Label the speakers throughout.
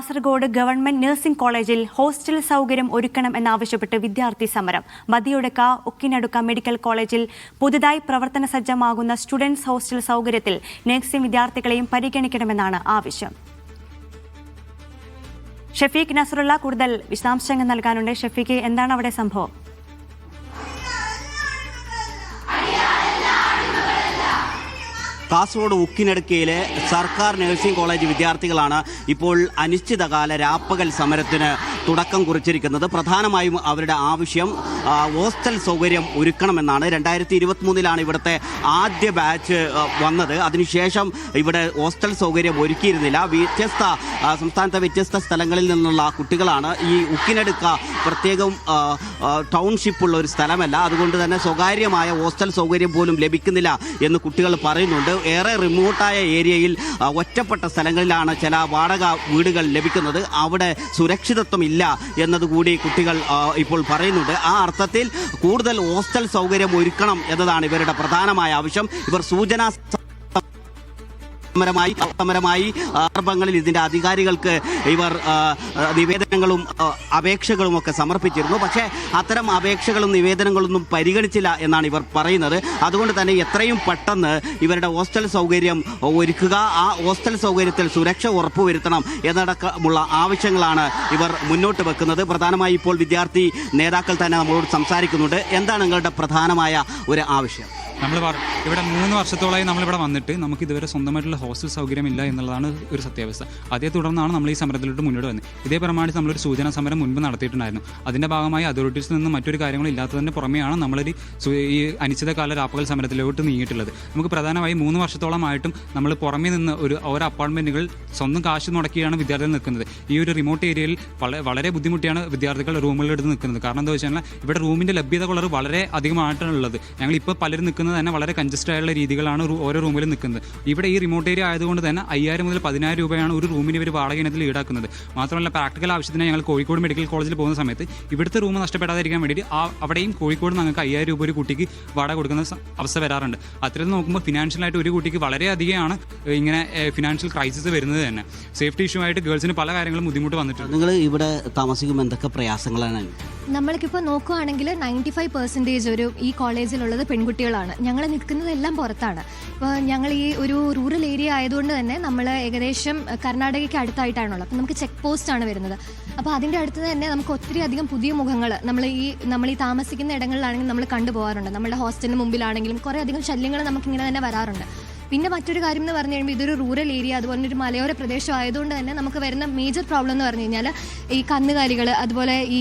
Speaker 1: Kasaragod government nursing കോളേജിൽ hostel സൗകര്യം ഒരുക്കണം എന്നാവശ്യപ്പെട്ട് വിദ്യാർത്ഥി സമരം. മതിയൊടുക്ക ഉക്കിനടുക്ക മെഡിക്കൽ കോളേജിൽ പുതുതായി പ്രവർത്തന സജ്ജമാകുന്ന സ്റ്റുഡൻസ് ഹോസ്റ്റൽ സൗകര്യത്തിൽ നഴ്സിംഗ് വിദ്യാർത്ഥികളെയും പരിഗണിക്കണമെന്നാണ് ആവശ്യം. ഷഫീഖ് നസറുള്ള കൂടുതൽ വിശദാംശങ്ങൾ നൽകാനുണ്ട്. ഷഫീഖ്, എന്താണ് അവിടെ സംഭവം?
Speaker 2: കാസർഗോഡ് ഉക്കിനടുക്കയിലെ സർക്കാർ നഴ്സിംഗ് കോളേജ് വിദ്യാർത്ഥികളാണ് ഇപ്പോൾ അനിശ്ചിതകാല രാപ്പകൽ സമരത്തിന് തുടക്കം കുറിച്ചിരിക്കുന്നത്. പ്രധാനമായും അവരുടെ ആവശ്യം ഹോസ്റ്റൽ സൗകര്യം ഒരുക്കണമെന്നാണ്. 2023 ഇവിടുത്തെ ആദ്യ ബാച്ച് വന്നത്. അതിനുശേഷം ഇവിടെ ഹോസ്റ്റൽ സൗകര്യം ഒരുക്കിയിരുന്നില്ല. സംസ്ഥാനത്തെ വ്യത്യസ്ത സ്ഥലങ്ങളിൽ നിന്നുള്ള കുട്ടികളാണ്. ഈ ഉക്കിനടുക്ക പ്രത്യേകം ടൗൺഷിപ്പുള്ള ഒരു സ്ഥലമല്ല. അതുകൊണ്ട് തന്നെ സ്വകാര്യമായ ഹോസ്റ്റൽ സൗകര്യം പോലും ലഭിക്കുന്നില്ല എന്ന് കുട്ടികൾ പറയുന്നുണ്ട്. ഏറെ റിമോട്ടായ ഏരിയയിൽ ഒറ്റപ്പെട്ട സ്ഥലങ്ങളിലാണ് ചില വാടക വീടുകൾ ലഭിക്കുന്നത്. അവിടെ സുരക്ഷിതത്വം ഇല്ല എന്നതുകൂടി കുട്ടികൾ ഇപ്പോൾ പറയുന്നുണ്ട്. ആ അർത്ഥത്തിൽ കൂടുതൽ ഹോസ്റ്റൽ സൗകര്യം ഒരുക്കണം എന്നതാണ് ഇവരുടെ പ്രധാനമായ ആവശ്യം. ഇവർ സമരമായി സന്ദർഭങ്ങളിൽ ഇതിന്റെ അധികാരികൾക്ക് ഇവർ നിവേദനങ്ങളും അപേക്ഷകളും ഒക്കെ സമർപ്പിച്ചിരുന്നു. പക്ഷേ അത്തരം അപേക്ഷകളും നിവേദനങ്ങളൊന്നും പരിഗണിച്ചില്ല എന്നാണ് ഇവർ പറയുന്നത്. അതുകൊണ്ട് തന്നെ എത്രയും പെട്ടെന്ന് ഇവരുടെ ഹോസ്റ്റൽ സൗകര്യം ഒരുക്കുക, ആ ഹോസ്റ്റൽ സൗകര്യത്തിൽ സുരക്ഷ ഉറപ്പുവരുത്തണം എന്നടക്കമുള്ള ആവശ്യങ്ങളാണ് ഇവർ മുന്നോട്ട് വെക്കുന്നത്. പ്രധാനമായി ഇപ്പോൾ വിദ്യാർത്ഥി നേതാക്കൾ തന്നെ നമ്മളോട് സംസാരിക്കുന്നുണ്ട്. എന്താണ് നിങ്ങളുടെ പ്രധാനമായ ഒരു ആവശ്യം?
Speaker 3: ഇവിടെ 3 വർഷത്തോളമായി നമ്മളിവിടെ വന്നിട്ട് നമുക്ക് ഇതുവരെ സ്വന്തമായിട്ടുള്ള ഹോസ്റ്റൽ സൗകര്യമില്ല എന്നുള്ളതാണ് ഒരു സത്യാവസ്ഥ. അതേ തുടർന്നാണ് നമ്മൾ ഈ സമരത്തിലോട്ട് മുന്നോട്ട് വന്നത്. ഇതേ പ്രമാണിച്ച് നമ്മളൊരു സൂചനാ സമരം മുൻപ് നടത്തിയിട്ടുണ്ടായിരുന്നു. അതിൻ്റെ ഭാഗമായി അതോറിറ്റീസിൽ നിന്ന് മറ്റൊരു കാര്യങ്ങളും ഇല്ലാത്തതിൻ്റെ പുറമെയാണ് നമ്മളൊരു ഈ അനിശ്ചിതകാല രാപ്പകൽ സമരത്തിലോട്ട് നീങ്ങിയിട്ടുള്ളത്. നമുക്ക് പ്രധാനമായും 3 വർഷത്തോളമായിട്ടും നമ്മൾ പുറമേ നിന്ന് ഓരോ അപ്പാർട്ട്മെൻറ്റുകൾ സ്വന്തം കാശ് മുടക്കിയാണ് വിദ്യാർത്ഥികൾ നിൽക്കുന്നത്. ഈ ഒരു റിമോട്ട് ഏരിയയിൽ വളരെ ബുദ്ധിമുട്ടിയാണ് വിദ്യാർത്ഥികൾ റൂമുകളെടുത്ത് നിൽക്കുന്നത്. കാരണം എന്താ വെച്ചാൽ ഇവിടെ റൂമിൻ്റെ ലഭ്യത വളരെ അധികമായിട്ടുള്ളത്. ഞങ്ങളിപ്പോൾ പലരും നിൽക്കുന്നത് തന്നെ വളരെ കൺജസ്റ്റഡ് ആയിട്ടുള്ള രീതികളാണ് ഓരോ റൂമിലും നിൽക്കുന്നത്. ഇവിടെ ഈ റിമോട്ട് ഏരിയ ആയതുകൊണ്ട് തന്നെ 5000 മുതൽ 10000 രൂപയാണ് ഒരു റൂമിന് ഇവർ വാടക ഇനത്തിൽ ഈടാക്കുന്നത്. മാത്രമല്ല പ്രാക്ടിക്കൽ ആവശ്യത്തിന് ഞങ്ങൾ കോഴിക്കോട് മെഡിക്കൽ കോളേജിൽ പോകുന്ന സമയത്ത് ഇവിടുത്തെ റൂം നഷ്ടപ്പെടാതിരിക്കാൻ വേണ്ടിയിട്ട് അവിടെയും കോഴിക്കോട് ഞങ്ങൾക്ക് 5000 രൂപ ഒരു കുട്ടിക്ക് വാടക കൊടുക്കുന്ന അവസ്ഥ വരാറുണ്ട്. അത്തരത്തിൽ നോക്കുമ്പോൾ ഫിനാൻഷ്യലായിട്ട് ഒരു കുട്ടിക്ക് വളരെയധികമാണ് ഇങ്ങനെ ഫിനാൻഷ്യൽ ക്രൈസിസ് വരുന്നത് തന്നെ. സേഫ്റ്റി ഇഷ്യൂ ആയിട്ട് ഗേൾസിന് പല കാര്യങ്ങളും ബുദ്ധിമുട്ട് വന്നിട്ടുണ്ട്.
Speaker 2: നിങ്ങൾ ഇവിടെ താമസിക്കുമ്പോൾ എന്തൊക്കെ പ്രയാസങ്ങളാണ്?
Speaker 4: നമ്മൾക്കിപ്പോൾ നോക്കുകയാണെങ്കിൽ 95% ഈ കോളേജിലുള്ളത് പെൺകുട്ടികളാണ്. ഞങ്ങൾ നിൽക്കുന്നതെല്ലാം പുറത്താണ്. ഇപ്പോൾ ഞങ്ങൾ ഈ ഒരു റൂറൽ ഏരിയ ആയതുകൊണ്ട് തന്നെ നമ്മൾ ഏകദേശം കർണാടകയ്ക്ക് അടുത്തായിട്ടാണുള്ളത്. അപ്പോൾ നമുക്ക് ചെക്ക് പോസ്റ്റാണ് വരുന്നത്. അപ്പോൾ അതിൻ്റെ അടുത്ത് തന്നെ നമുക്ക് ഒത്തിരി അധികം പുതിയ മുഖങ്ങൾ നമ്മൾ ഈ താമസിക്കുന്ന ഇടങ്ങളിലാണെങ്കിൽ നമ്മൾ കണ്ടുപോകാറുണ്ട്. നമ്മുടെ ഹോസ്റ്റലിന് മുമ്പിലാണെങ്കിലും കുറേ അധികം ശല്യങ്ങൾ നമുക്കിങ്ങനെ തന്നെ വരാറുണ്ട്. പിന്നെ മറ്റൊരു കാര്യം എന്ന് പറഞ്ഞു കഴിയുമ്പോൾ ഇതൊരു റൂറൽ ഏരിയ, അതുപോലെ ഒരു മലയോര പ്രദേശം ആയതുകൊണ്ട് തന്നെ നമുക്ക് വരുന്ന മേജർ പ്രോബ്ലം എന്ന് പറഞ്ഞു കഴിഞ്ഞാൽ ഈ കന്നുകാലികൾ, അതുപോലെ ഈ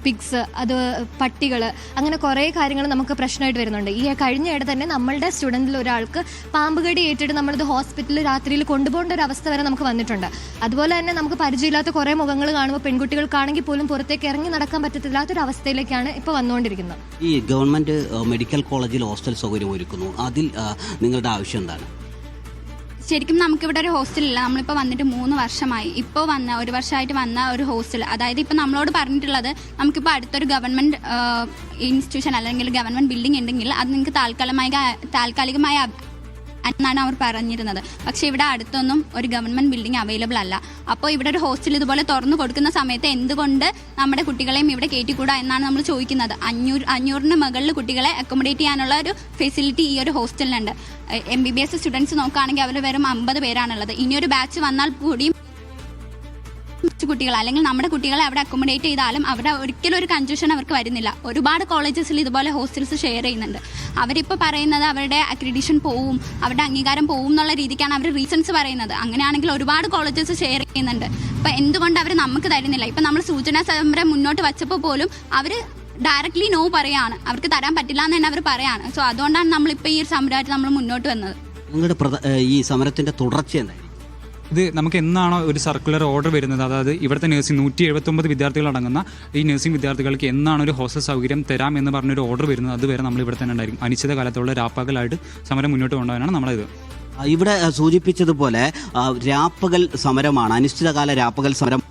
Speaker 4: പിഗ്സ്, അത് പട്ടികൾ, അങ്ങനെ കുറേ കാര്യങ്ങൾ നമുക്ക് പ്രശ്നമായിട്ട് വരുന്നുണ്ട്. ഈ കഴിഞ്ഞിടെ തന്നെ നമ്മളുടെ സ്റ്റുഡൻറ്റിൽ ഒരാൾക്ക് പാമ്പ് കടി ഏറ്റിട്ട് നമ്മളിത് ഹോസ്പിറ്റലിൽ രാത്രിയിൽ കൊണ്ടുപോകേണ്ട ഒരു അവസ്ഥ വരെ നമുക്ക് വന്നിട്ടുണ്ട്. അതുപോലെ തന്നെ നമുക്ക് പരിചയമില്ലാത്ത കുറേ മുഖങ്ങൾ കാണുമ്പോൾ പെൺകുട്ടികൾക്കാണെങ്കിൽ പോലും പുറത്തേക്ക് ഇറങ്ങി നടക്കാൻ പറ്റത്തില്ലാത്തൊരു അവസ്ഥയിലേക്കാണ് ഇപ്പോൾ വന്നുകൊണ്ടിരിക്കുന്നത്.
Speaker 2: ഈ ഗവൺമെൻറ് മെഡിക്കൽ കോളേജിൽ ഹോസ്റ്റൽ സൗകര്യം ഒരുക്കുന്നു, അതിൽ നിങ്ങളുടെ ആവശ്യം എന്താണ്?
Speaker 5: ശരിക്കും നമുക്കിവിടെ ഒരു ഹോസ്റ്റലില്ല. നമ്മളിപ്പോൾ വന്നിട്ട് 3 വർഷമായി. ഇപ്പോൾ 1 വർഷമായിട്ട് വന്ന ഒരു ഹോസ്റ്റൽ, അതായത് ഇപ്പോൾ നമ്മളോട് പറഞ്ഞിട്ടുള്ളത് നമുക്കിപ്പോൾ അടുത്തൊരു ഗവൺമെൻറ് ഇൻസ്റ്റിറ്റ്യൂഷൻ അല്ലെങ്കിൽ ഗവൺമെൻറ് ബിൽഡിംഗ് ഉണ്ടെങ്കിൽ അത് നിങ്ങൾക്ക് താൽക്കാലികമായ എന്നാണ് അവർ പറഞ്ഞിരുന്നത്. പക്ഷേ ഇവിടെ അടുത്തൊന്നും ഒരു ഗവൺമെൻറ് ബിൽഡിംഗ് അവൈലബിൾ അല്ല. അപ്പോൾ ഇവിടെ ഒരു ഹോസ്റ്റൽ ഇതുപോലെ തുറന്നു കൊടുക്കുന്ന സമയത്ത് എന്തുകൊണ്ട് നമ്മുടെ കുട്ടികളെയും ഇവിടെ കയറ്റിക്കൂടാ എന്നാണ് നമ്മൾ ചോദിക്കുന്നത്. 500 മുകളിൽ കുട്ടികളെ അക്കോമഡേറ്റ് ചെയ്യാനുള്ള ഒരു ഫെസിലിറ്റി ഈ ഒരു ഹോസ്റ്റലിലുണ്ട്. MBBS സ്റ്റുഡൻസ് നോക്കുകയാണെങ്കിൽ അവർ വെറും 50 പേരാണുള്ളത്. ഇനിയൊരു ബാച്ച് വന്നാൽ കൂടിയും കുട്ടികൾ അല്ലെങ്കിൽ നമ്മുടെ കുട്ടികളെ അവിടെ അക്കോമഡേറ്റ് ചെയ്താലും അവിടെ ഒരിക്കലും ഒരു കൺഫ്യൂഷൻ അവർക്ക് വരുന്നില്ല. ഒരുപാട് കോളേജസിൽ ഇതുപോലെ ഹോസ്റ്റൽസ് ഷെയർ ചെയ്യുന്നുണ്ട്. അവരിപ്പോൾ പറയുന്നത് അവരുടെ അക്രഡിറ്റേഷൻ പോവും, അവരുടെ അംഗീകാരം പോവും എന്നുള്ള രീതിക്കാണ് അവർ റീസൺസ് പറയുന്നത്. അങ്ങനെയാണെങ്കിൽ ഒരുപാട് കോളേജസ് ഷെയർ ചെയ്യുന്നുണ്ട്. അപ്പോൾ എന്തുകൊണ്ട് അവർ നമുക്ക് തരുന്നില്ല? ഇപ്പം നമ്മൾ സൂചനാ സമരം മുന്നോട്ട് വച്ചപ്പോൾ പോലും അവർ ഡയറക്റ്റ്ലി നോ പറയാണ്, അവർക്ക് തരാൻ പറ്റില്ല എന്ന് തന്നെ അവർ പറയാണ്. സോ അതുകൊണ്ടാണ് നമ്മളിപ്പോൾ ഈ ഒരു സമരമായിട്ട് നമ്മൾ മുന്നോട്ട് വന്നത്.
Speaker 2: നിങ്ങളുടെ ഈ സമരത്തിൻ്റെ തുടർച്ച എന്തായി?
Speaker 3: ഇത് നമുക്ക് എന്നാണോ ഒരു സർക്കുലർ ഓർഡർ വരുന്നത്, അതായത് ഇവിടുത്തെ നഴ്സിംഗ് 179 വിദ്യാർത്ഥികൾ അടങ്ങുന്ന ഈ നഴ്സിംഗ് വിദ്യാർത്ഥികൾക്ക് എന്നാണ് ഒരു ഹോസ്റ്റൽ സൗകര്യം തരാം എന്ന് പറഞ്ഞൊരു ഓർഡർ വരുന്നത്, അതുവരെ നമ്മൾ ഇവിടെ തന്നെ ഉണ്ടായിരിക്കും. അനിശ്ചിത കാലത്തുള്ള രാപ്പകലായിട്ട് സമരം മുന്നോട്ട് കൊണ്ടുപോകാനാണ് നമ്മളിത്.
Speaker 2: ഇവിടെ സൂചിപ്പിച്ചതുപോലെ രാപ്പകൽ സമരമാണ്, അനിശ്ചിതകാല രാപ്പകൽ സമരം